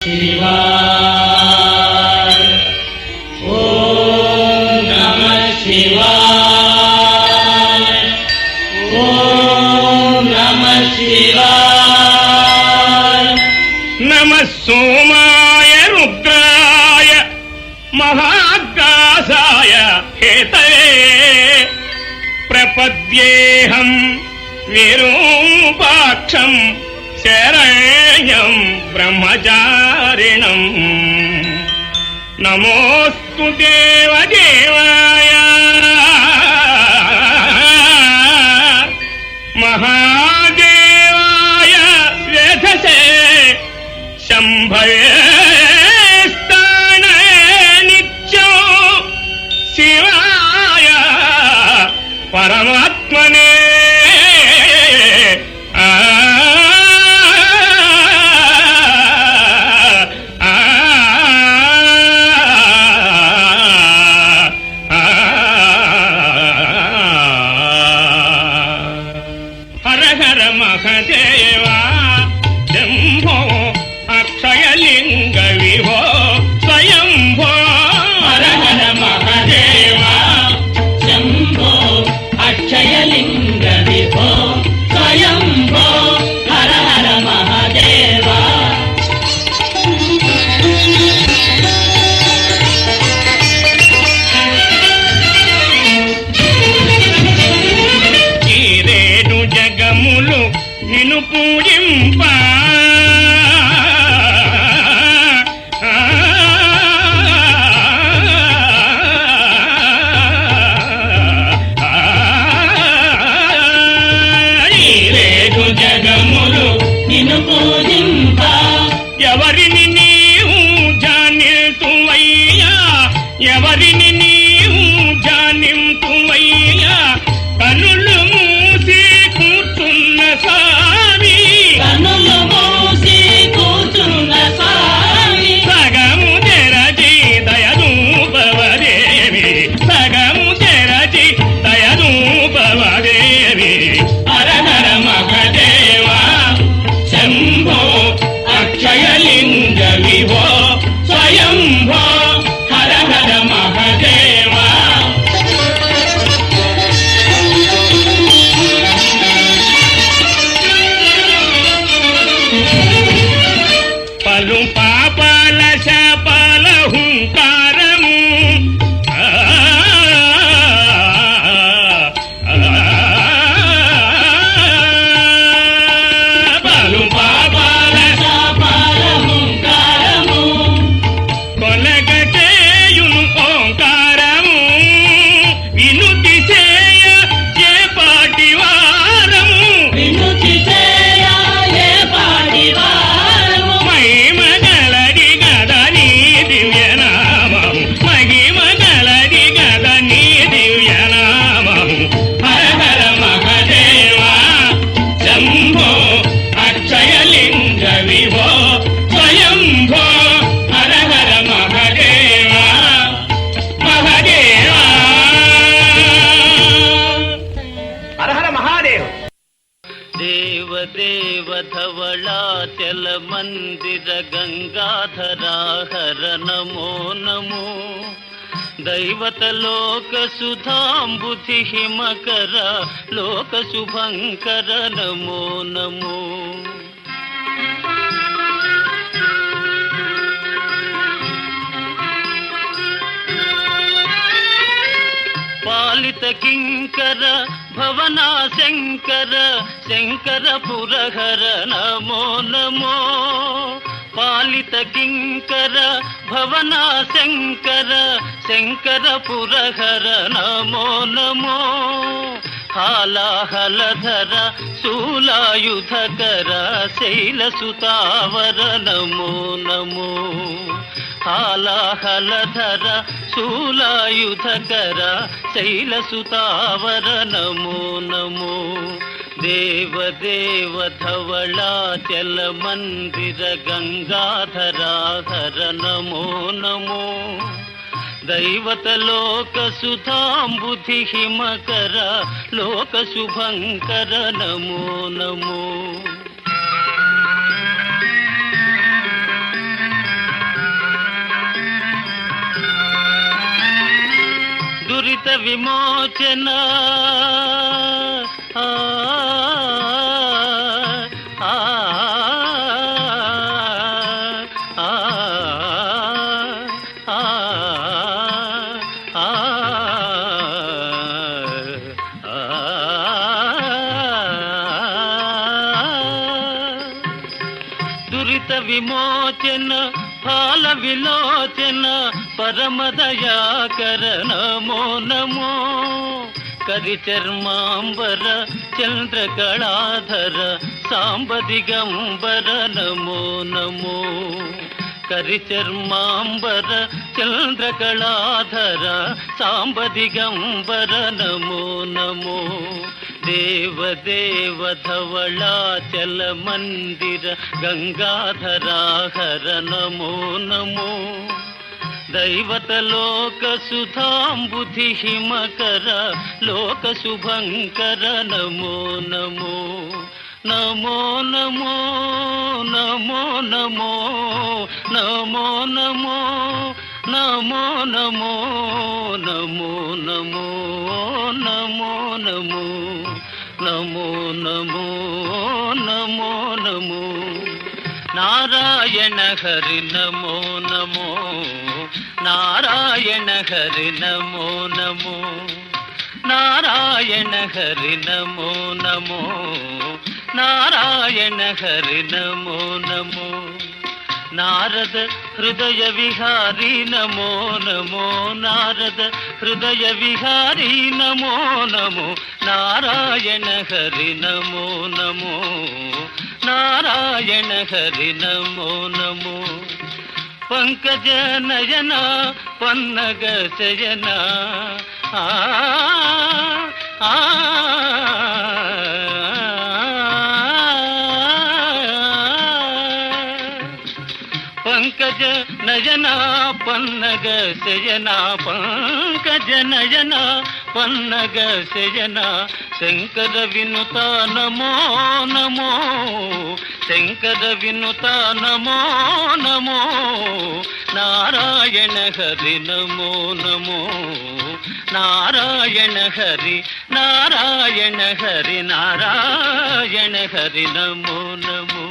शिवाय ओम नमः शिवाय ओम नमः शिवाय नमः सोमाय रुद्राय महाकाशाय हेतवे प्रपद्येऽहं विरूपाक्षं शरण्यं ब्रह्मचारिणम् नमोऽस्तु देवदेवाय महादेवाय वेधसे शम्भवे स्थाने नित्यो शिवाय परमात्मने हर हर महदेवा शंभो अक्षयलिंग विभो स्वयंभो हर हर महदेवा शंभो अक्षयलिंग विभो स्वयंभो हर हर महदेवा ఈరేడు జగములు నిన్ను పూజింప ఈరేడు జగములు నిన్ను పూజింప ఎవరిని నీవు జానింతువయ్యా ఎవరిని నీవు జానింతువయ్యా కనులు మూసి కూర్చున్న స్వామి కన్నులు మూసి కూర్చున్న స్వామి సగము తెరచి దయదూపవదేవి సగము తెరచి దయదూపవదేవి హర హర మహదేవా శంభో అక్షయలింగ విభో స్వయంభో హర హర మహదేవా పలు పాపాల శాపాల హుంకారము పలు పాపాల శాపాలహుంకారము కొలగటేయును ఓంకారము వినుతి చేయ ఏ పాటి వారము వినుతి చేయ ఏ పాటి వారము మహిమగలది గద నీ దివ్యనామము మహిమగలది గద నీ దివ్యనామము హర హర మహదేవా శంభో అక్షయలింగ విభో స్వయంభో హర హర మహదేవా మహదేవా హర హర మహాదేవ్ దేవ దేవ ధవళాచల మందిర గంగాధరా హర నమో నమో దైవత లోక సుధాంబుధి హిమకర లోక శుభంకర నమో నమో పాలిత కింకర భవనా శంకర శంకర పురహర నమో నమో పాలిత కింకర భవనా శంకర శంకర పురహర నమో నమో హాలాహలధర శూలాయుధకర శైలసుతావర నమో నమో హాలాహలధర శూలాయుధకర శైలసుతావర నమో నమో దేవ దేవ ధవళాచల మందిర గంగాధరా హర నమో నమో దైవత లోక సుధాంబుధి హిమకర లోక శుభంకర నమో నమో దురిత విమోచన ఆ, ఆ, ఆ, ఆ, దురిత విమోచన ఫాల విలోచన పరమదయాకర నమో నమో కరిచర్మాంబర చంద్రకళాధర సాంబ దిగంబర నమో నమో కరిచర్మాంబర చంద్రకళాధర సాంబ దిగంబర నమో నమో దేవదేవ ధవళాచల మందిర గంగాధరాహర నమో నమో దైవత లోక సుధాంబుధి హిమకర లోక శుభంకర నమో నమో నమో నమో నమో నమో నమో నమో నమో నమో నమో నమో నమో నమో నమో నమో నమో నమో నారాయణ హరి నమో నమో నారాయణ హరి నమో నమో నారాయణ హరి నమో నమో నారాయణ హరి నమో నమో నారద హృదయ విహారీ నమో నమో నారద హృదయ విహారీ నమో నమో నారాయణ హరి నమో నమో నారాయణ హరి నమో నమో పంకజ నయన పన్నగ శయన ఆ ఆ పంకజ నయన పన్నగ శయన పంకజ నయన పన్నగ శయన శంకర వినుత నమో నమో శంకర వినుత నమో నమో నారాయణ హరి నమో నమో నారాయణ హరి నారాయణ హరి నారాయణ హరి నమో నమో